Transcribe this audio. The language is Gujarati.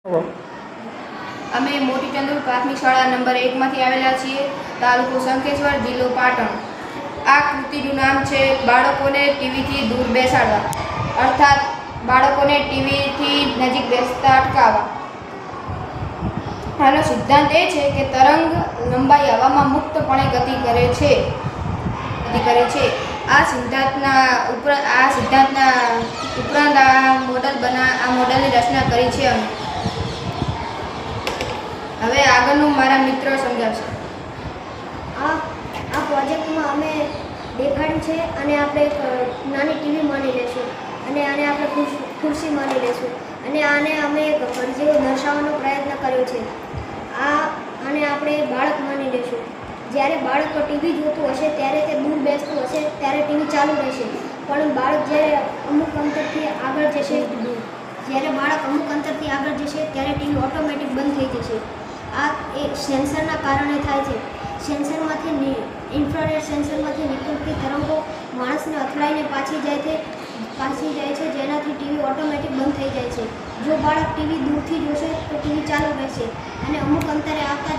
અમે મોટી ચંદુર પ્રાથમિક શાળા નંબર 1 માંથી આવેલા છીએ, તાલુકો શંખેશ્વર, જિલ્લો પાટણ। આ કૃતિનું નામ છે બાળકોને ટીવીથી દૂર બેસાડવા, અર્થાત બાળકોને ટીવીથી નજીક બેસતા અટકાવવા। આનો સિદ્ધાંત એ છે કે તરંગ લંબાઈ હવામાં મુક્તપણે ગતિ કરે છે। આ સિદ્ધાંતના ઉપરાંત આ મોડલની રચના કરી છે। હવે આગળનું મારા મિત્ર સમજાવશે। આ પ્રોજેક્ટમાં અમે દેખાડ્યું છે અને આપણે એક નાની ટીવી માની લેશું અને આને આપણે ખુરશી માની લેશું અને આને અમે એક ઘર જેવો દર્શાવવાનો પ્રયત્ન કર્યો છે। આને આપણે બાળક માની લેશું। જ્યારે બાળક ટીવી જોતું હશે ત્યારે તે દૂર બેસતું હશે ત્યારે ટીવી ચાલુ રહેશે, પણ બાળક જ્યારે અમુક અંતરથી આગળ જશે ત્યારે ટીવી ઓટોમેટિક બંધ થઈ જશે। આ એક સેન્સરના કારણે થાય છે। ઇન્ફ્રારેડ સેન્સરમાંથી નીકળતી તરંગો માણસને અથડાઈને પાછી જાય છે, જેનાથી ટીવી ઓટોમેટિક બંધ થઈ જાય છે। જો બાળક ટીવી દૂરથી જોશે તો ટીવી ચાલુ રહેશે અને અમુક અંતરે આવતા